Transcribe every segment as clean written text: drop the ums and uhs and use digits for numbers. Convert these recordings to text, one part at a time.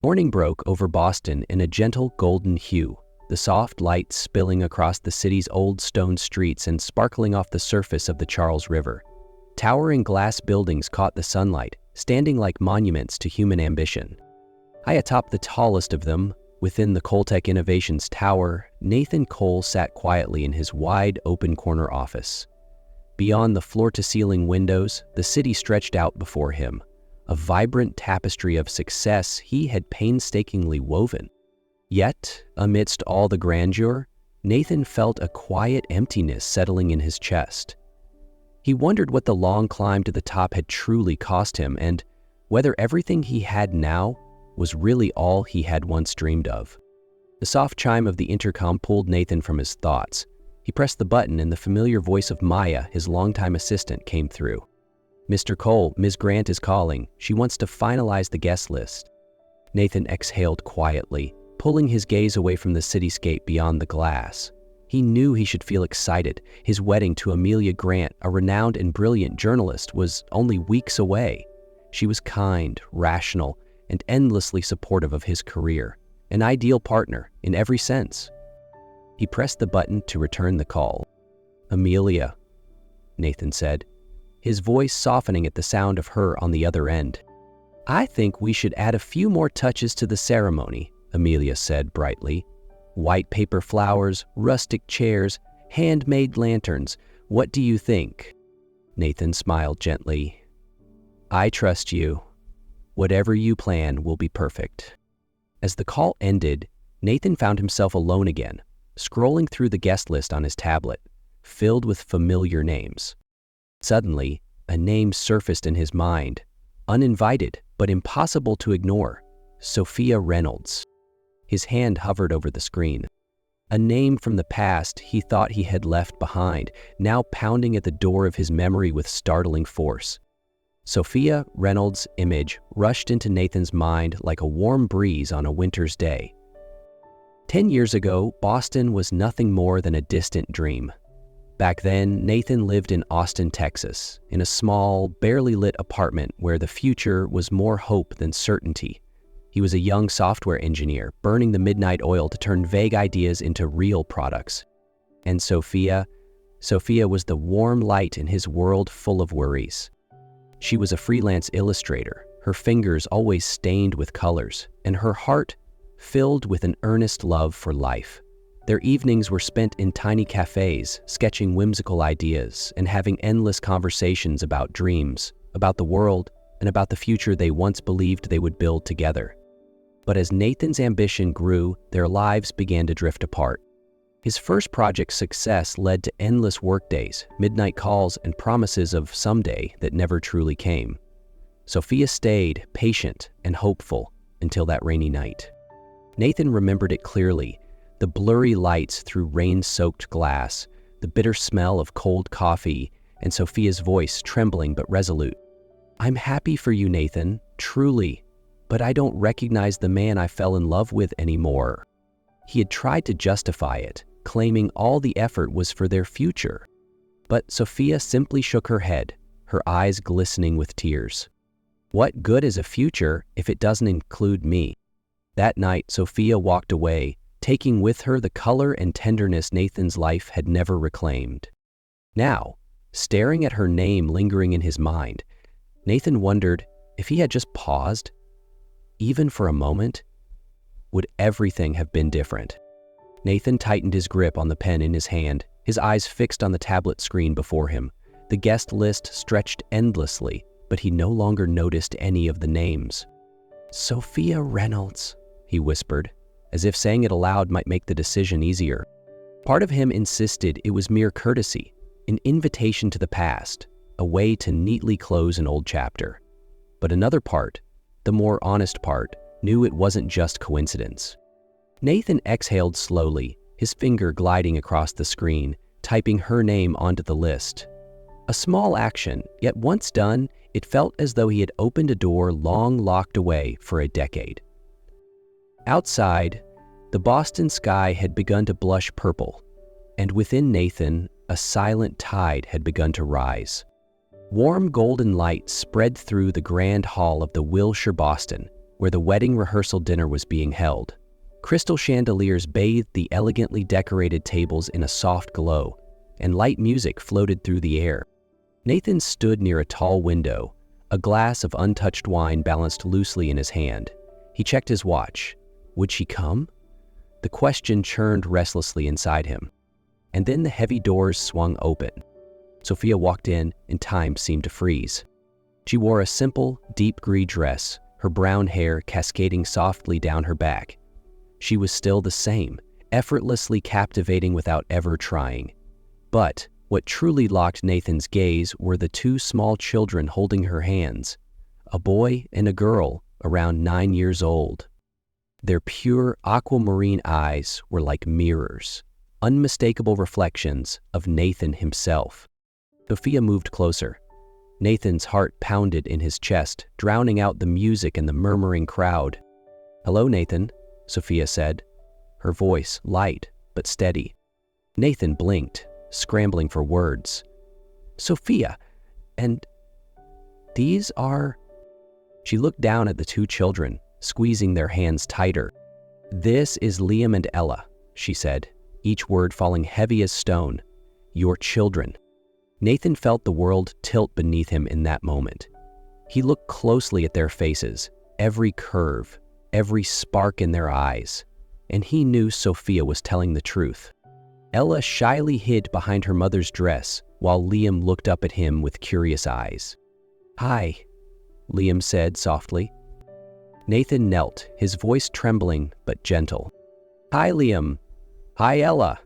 Morning broke over Boston in a gentle golden hue, the soft light spilling across the city's old stone streets and sparkling off the surface of the Charles River. Towering glass buildings caught the sunlight, standing like monuments to human ambition. High atop the tallest of them, within the Coltech Innovations Tower, Nathan Cole sat quietly in his wide, open corner office. Beyond the floor-to-ceiling windows, the city stretched out before him, a vibrant tapestry of success he had painstakingly woven. Yet, amidst all the grandeur, Nathan felt a quiet emptiness settling in his chest. He wondered what the long climb to the top had truly cost him and whether everything he had now was really all he had once dreamed of. The soft chime of the intercom pulled Nathan from his thoughts. He pressed the button and the familiar voice of Maya, his longtime assistant, came through. "Mr. Cole, Ms. Grant is calling. She wants to finalize the guest list." Nathan exhaled quietly, pulling his gaze away from the cityscape beyond the glass. He knew he should feel excited. His wedding to Amelia Grant, a renowned and brilliant journalist, was only weeks away. She was kind, rational, and endlessly supportive of his career, an ideal partner in every sense. He pressed the button to return the call. "Amelia," Nathan said, his voice softening at the sound of her on the other end. "I think we should add a few more touches to the ceremony," Amelia said brightly. "White paper flowers, rustic chairs, handmade lanterns. What do you think?" Nathan smiled gently. "I trust you. Whatever you plan will be perfect." As the call ended, Nathan found himself alone again, scrolling through the guest list on his tablet, filled with familiar names. Suddenly, a name surfaced in his mind, uninvited but impossible to ignore: Sophia Reynolds. His hand hovered over the screen. A name from the past he thought he had left behind, now pounding at the door of his memory with startling force. Sophia Reynolds' image rushed into Nathan's mind like a warm breeze on a winter's day. 10 years ago, Boston was nothing more than a distant dream. Back then, Nathan lived in Austin, Texas, in a small, barely lit apartment where the future was more hope than certainty. He was a young software engineer, burning the midnight oil to turn vague ideas into real products. And Sophia was the warm light in his world full of worries. She was a freelance illustrator, her fingers always stained with colors, and her heart filled with an earnest love for life. Their evenings were spent in tiny cafes, sketching whimsical ideas and having endless conversations about dreams, about the world, and about the future they once believed they would build together. But as Nathan's ambition grew, their lives began to drift apart. His first project's success led to endless workdays, midnight calls, and promises of someday that never truly came. Sophia stayed patient and hopeful until that rainy night. Nathan remembered it clearly: the blurry lights through rain-soaked glass, the bitter smell of cold coffee, and Sophia's voice trembling but resolute. "I'm happy for you, Nathan, truly, but I don't recognize the man I fell in love with anymore." He had tried to justify it, claiming all the effort was for their future. But Sophia simply shook her head, her eyes glistening with tears. "What good is a future if it doesn't include me?" That night, Sophia walked away, taking with her the color and tenderness Nathan's life had never reclaimed. Now, staring at her name lingering in his mind, Nathan wondered if he had just paused, even for a moment, would everything have been different? Nathan tightened his grip on the pen in his hand, his eyes fixed on the tablet screen before him. The guest list stretched endlessly, but he no longer noticed any of the names. "Sophia Reynolds," he whispered, as if saying it aloud might make the decision easier. Part of him insisted it was mere courtesy, an invitation to the past, a way to neatly close an old chapter. But another part, the more honest part, knew it wasn't just coincidence. Nathan exhaled slowly, his finger gliding across the screen, typing her name onto the list. A small action, yet once done, it felt as though he had opened a door long locked away for a decade. Outside, the Boston sky had begun to blush purple, and within Nathan, a silent tide had begun to rise. Warm golden light spread through the grand hall of the Wilshire Boston, where the wedding rehearsal dinner was being held. Crystal chandeliers bathed the elegantly decorated tables in a soft glow, and light music floated through the air. Nathan stood near a tall window, a glass of untouched wine balanced loosely in his hand. He checked his watch. Would she come? The question churned restlessly inside him. And then the heavy doors swung open. Sophia walked in, and time seemed to freeze. She wore a simple, deep gray dress, her brown hair cascading softly down her back. She was still the same, effortlessly captivating without ever trying. But what truly locked Nathan's gaze were the two small children holding her hands, a boy and a girl around 9 years old. Their pure aquamarine eyes were like mirrors, unmistakable reflections of Nathan himself. Sophia moved closer. Nathan's heart pounded in his chest, drowning out the music and the murmuring crowd. "Hello, Nathan," Sophia said, her voice light but steady. Nathan blinked, scrambling for words. "Sophia, and these are..." She looked down at the two children, squeezing their hands tighter. "This is Liam and Ella," she said, each word falling heavy as stone. "Your children." Nathan felt the world tilt beneath him in that moment. He looked closely at their faces, every curve, every spark in their eyes, and he knew Sophia was telling the truth. Ella shyly hid behind her mother's dress, while Liam looked up at him with curious eyes. "Hi," Liam said softly. Nathan knelt, his voice trembling but gentle. "Hi, Liam. Hi, Ella."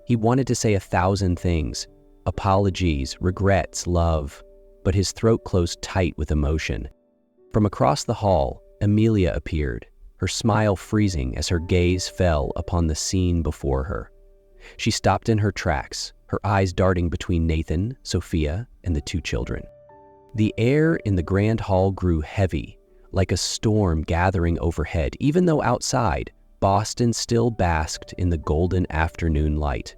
He wanted to say 1,000 things, apologies, regrets, love, but his throat closed tight with emotion. From across the hall, Amelia appeared, her smile freezing as her gaze fell upon the scene before her. She stopped in her tracks, her eyes darting between Nathan, Sophia, and the two children. The air in the grand hall grew heavy, like a storm gathering overhead, even though outside, Boston still basked in the golden afternoon light.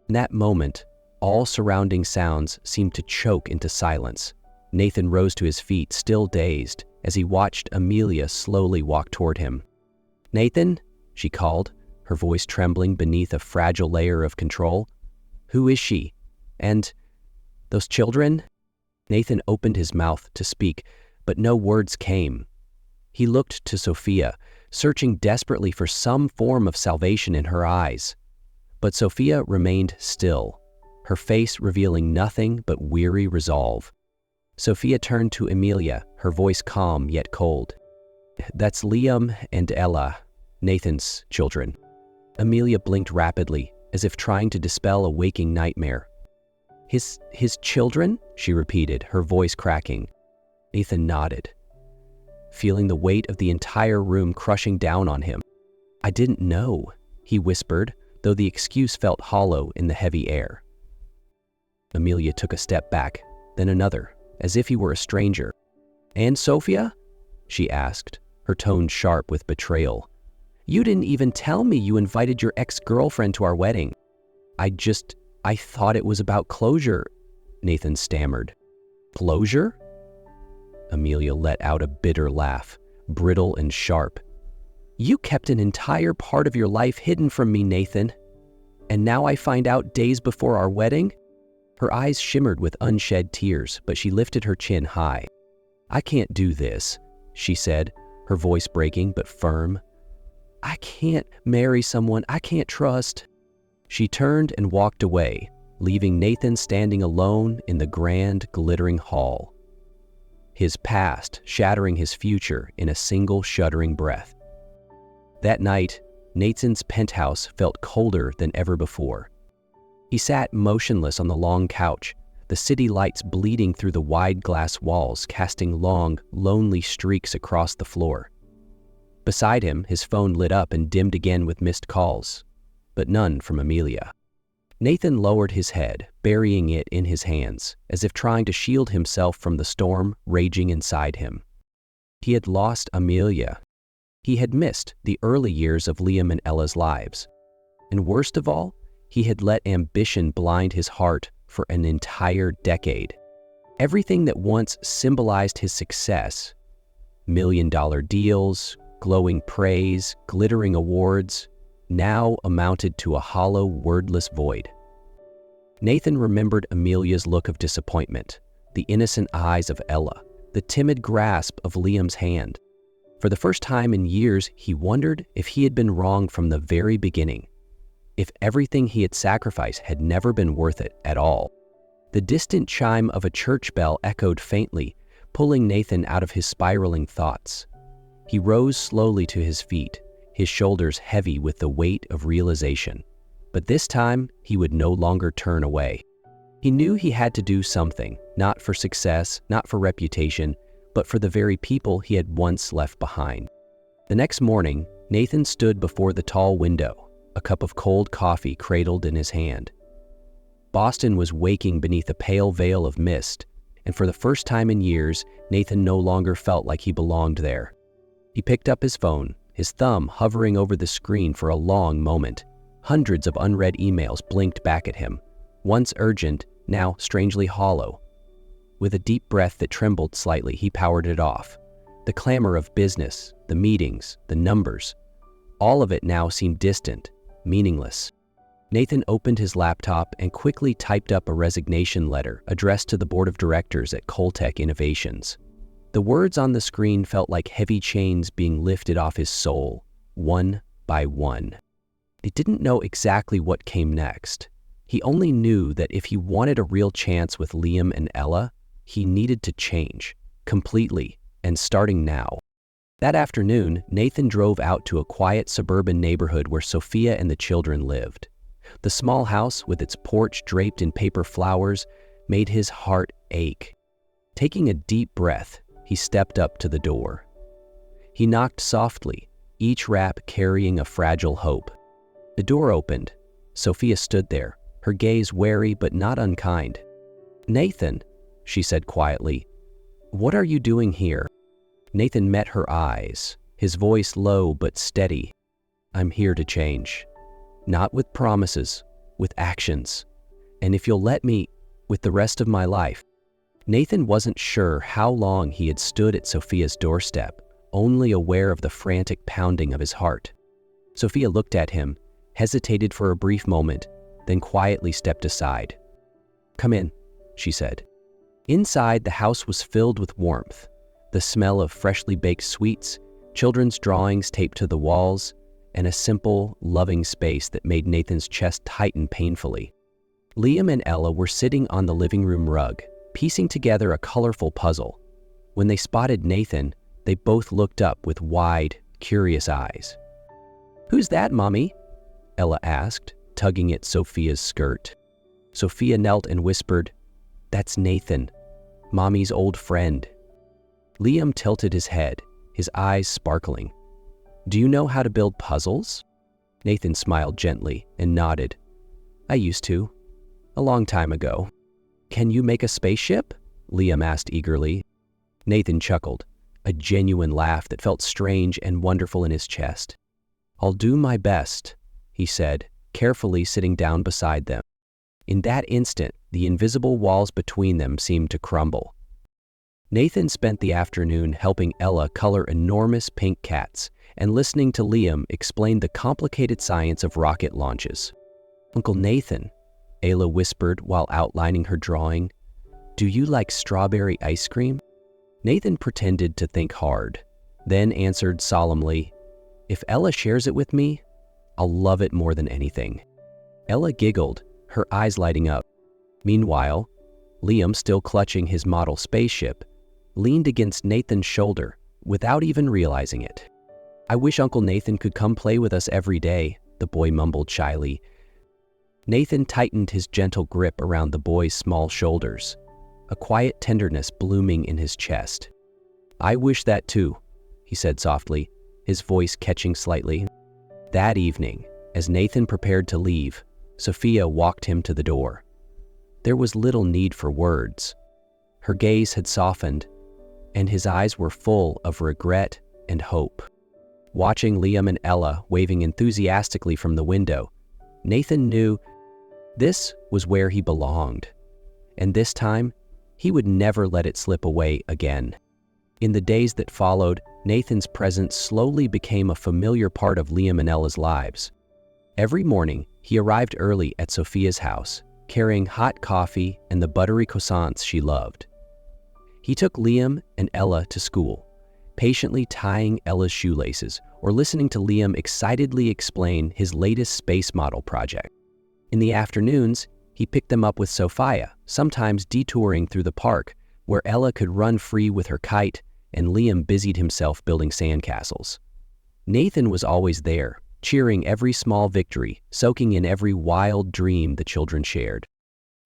In that moment, all surrounding sounds seemed to choke into silence. Nathan rose to his feet, still dazed, as he watched Amelia slowly walk toward him. "Nathan?" she called, her voice trembling beneath a fragile layer of control. "Who is she? And those children?" Nathan opened his mouth to speak, but no words came. He looked to Sophia, searching desperately for some form of salvation in her eyes. But Sophia remained still, her face revealing nothing but weary resolve. Sophia turned to Amelia, her voice calm yet cold. "That's Liam and Ella, Nathan's children." Amelia blinked rapidly, as if trying to dispel a waking nightmare. His children?" she repeated, her voice cracking. Nathan nodded, feeling the weight of the entire room crushing down on him. "I didn't know," he whispered, though the excuse felt hollow in the heavy air. Amelia took a step back, then another, as if he were a stranger. "And Sophia?" she asked, her tone sharp with betrayal. "You didn't even tell me you invited your ex-girlfriend to our wedding." I thought it was about closure," Nathan stammered. "Closure?" Amelia let out a bitter laugh, brittle and sharp. "You kept an entire part of your life hidden from me, Nathan. And now I find out days before our wedding?" Her eyes shimmered with unshed tears, but she lifted her chin high. "I can't do this," she said, her voice breaking but firm. "I can't marry someone I can't trust." She turned and walked away, leaving Nathan standing alone in the grand, glittering hall, his past shattering his future in a single shuddering breath. That night, Nathan's penthouse felt colder than ever before. He sat motionless on the long couch, the city lights bleeding through the wide glass walls, casting long, lonely streaks across the floor. Beside him, his phone lit up and dimmed again with missed calls, but none from Amelia. Nathan lowered his head, burying it in his hands, as if trying to shield himself from the storm raging inside him. He had lost Amelia. He had missed the early years of Liam and Ella's lives. And worst of all, he had let ambition blind his heart for an entire decade. Everything that once symbolized his success, Million-dollar deals, glowing praise, glittering awards, now amounted to a hollow, wordless void. Nathan remembered Amelia's look of disappointment, the innocent eyes of Ella, the timid grasp of Liam's hand. For the first time in years, he wondered if he had been wrong from the very beginning, if everything he had sacrificed had never been worth it at all. The distant chime of a church bell echoed faintly, pulling Nathan out of his spiraling thoughts. He rose slowly to his feet, his shoulders heavy with the weight of realization. But this time, he would no longer turn away. He knew he had to do something, not for success, not for reputation, but for the very people he had once left behind. The next morning, Nathan stood before the tall window, a cup of cold coffee cradled in his hand. Boston was waking beneath a pale veil of mist, and for the first time in years, Nathan no longer felt like he belonged there. He picked up his phone, his thumb hovering over the screen for a long moment. Hundreds of unread emails blinked back at him, once urgent, now strangely hollow. With a deep breath that trembled slightly, he powered it off. The clamor of business, the meetings, the numbers, all of it now seemed distant, meaningless. Nathan opened his laptop and quickly typed up a resignation letter addressed to the board of directors at Coltech Innovations. The words on the screen felt like heavy chains being lifted off his soul, one by one. He didn't know exactly what came next. He only knew that if he wanted a real chance with Liam and Ella, he needed to change, completely, and starting now. That afternoon, Nathan drove out to a quiet suburban neighborhood where Sophia and the children lived. The small house, with its porch draped in paper flowers, made his heart ache. Taking a deep breath, he stepped up to the door. He knocked softly, each rap carrying a fragile hope. The door opened. Sophia stood there, her gaze wary but not unkind. "Nathan," she said quietly, "what are you doing here?" Nathan met her eyes, his voice low but steady. "I'm here to change. Not with promises, with actions. And if you'll let me, with the rest of my life." Nathan wasn't sure how long he had stood at Sophia's doorstep, only aware of the frantic pounding of his heart. Sophia looked at him, hesitated for a brief moment, then quietly stepped aside. "Come in," she said. Inside, the house was filled with warmth, the smell of freshly baked sweets, children's drawings taped to the walls, and a simple, loving space that made Nathan's chest tighten painfully. Liam and Ella were sitting on the living room rug, piecing together a colorful puzzle. When they spotted Nathan, they both looked up with wide, curious eyes. "Who's that, Mommy?" Ella asked, tugging at Sophia's skirt. Sophia knelt and whispered, "That's Nathan, Mommy's old friend." Liam tilted his head, his eyes sparkling. "Do you know how to build puzzles?" Nathan smiled gently and nodded. "I used to, a long time ago." "Can you make a spaceship?" Liam asked eagerly. Nathan chuckled, a genuine laugh that felt strange and wonderful in his chest. "I'll do my best," he said, carefully sitting down beside them. In that instant, the invisible walls between them seemed to crumble. Nathan spent the afternoon helping Ella color enormous pink cats and listening to Liam explain the complicated science of rocket launches. "Uncle Nathan," Ayla whispered while outlining her drawing, "do you like strawberry ice cream?" Nathan pretended to think hard, then answered solemnly, "If Ella shares it with me, I'll love it more than anything." Ella giggled, her eyes lighting up. Meanwhile, Liam, still clutching his model spaceship, leaned against Nathan's shoulder without even realizing it. "I wish Uncle Nathan could come play with us every day," the boy mumbled shyly. Nathan tightened his gentle grip around the boy's small shoulders, a quiet tenderness blooming in his chest. "I wish that too," he said softly, his voice catching slightly. That evening, as Nathan prepared to leave, Sophia walked him to the door. There was little need for words. Her gaze had softened, and his eyes were full of regret and hope. Watching Liam and Ella waving enthusiastically from the window, Nathan knew this was where he belonged, and this time he would never let it slip away again. In the days that followed, Nathan's presence slowly became a familiar part of Liam and Ella's lives. Every morning, he arrived early at Sophia's house, carrying hot coffee and the buttery croissants she loved. He took Liam and Ella to school, patiently tying Ella's shoelaces or listening to Liam excitedly explain his latest space model project. In the afternoons, he picked them up with Sophia, sometimes detouring through the park, where Ella could run free with her kite and Liam busied himself building sandcastles. Nathan was always there, cheering every small victory, soaking in every wild dream the children shared.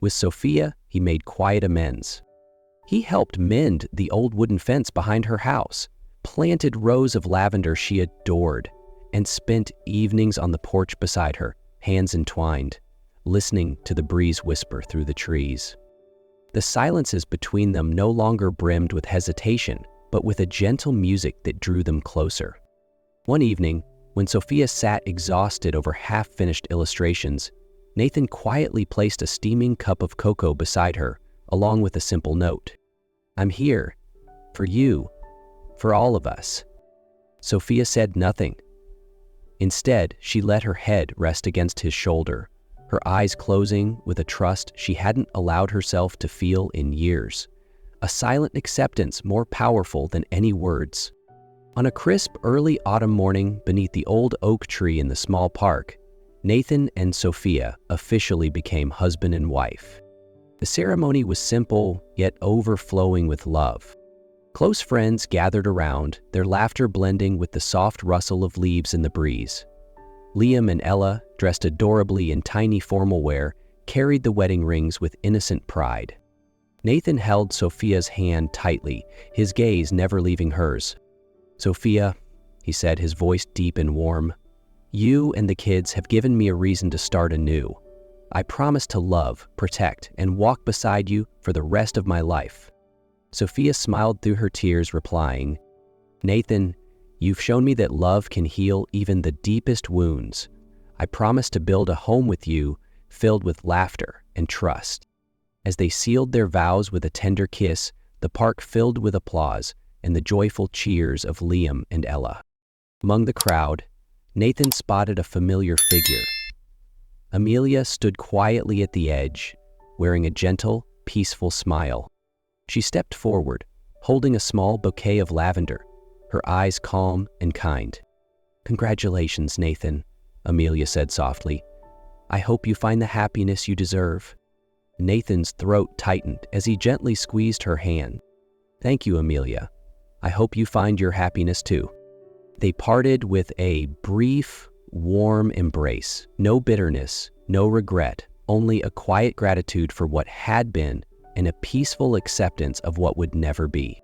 With Sophia, he made quiet amends. He helped mend the old wooden fence behind her house, planted rows of lavender she adored, and spent evenings on the porch beside her, hands entwined, listening to the breeze whisper through the trees. The silences between them no longer brimmed with hesitation, but with a gentle music that drew them closer. One evening, when Sophia sat exhausted over half-finished illustrations, Nathan quietly placed a steaming cup of cocoa beside her, along with a simple note. "I'm here. For you. For all of us." Sophia said nothing. Instead, she let her head rest against his shoulder, her eyes closing with a trust she hadn't allowed herself to feel in years, a silent acceptance more powerful than any words. On a crisp early autumn morning beneath the old oak tree in the small park, Nathan and Sophia officially became husband and wife. The ceremony was simple, yet overflowing with love. Close friends gathered around, their laughter blending with the soft rustle of leaves in the breeze. Liam and Ella, dressed adorably in tiny formal wear, carried the wedding rings with innocent pride. Nathan held Sophia's hand tightly, his gaze never leaving hers. "Sophia," he said, his voice deep and warm, "you and the kids have given me a reason to start anew. I promise to love, protect, and walk beside you for the rest of my life." Sophia smiled through her tears, replying, "Nathan, you've shown me that love can heal even the deepest wounds. I promise to build a home with you filled with laughter and trust." As they sealed their vows with a tender kiss, the park filled with applause and the joyful cheers of Liam and Ella. Among the crowd, Nathan spotted a familiar figure. Amelia stood quietly at the edge, wearing a gentle, peaceful smile. She stepped forward, holding a small bouquet of lavender, her eyes calm and kind. "Congratulations, Nathan," Amelia said softly. "I hope you find the happiness you deserve." Nathan's throat tightened as he gently squeezed her hand. "Thank you, Amelia. I hope you find your happiness too." They parted with a brief, warm embrace. No bitterness, no regret, only a quiet gratitude for what had been and a peaceful acceptance of what would never be.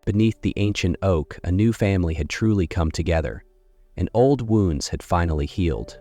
Beneath the ancient oak, a new family had truly come together, and old wounds had finally healed.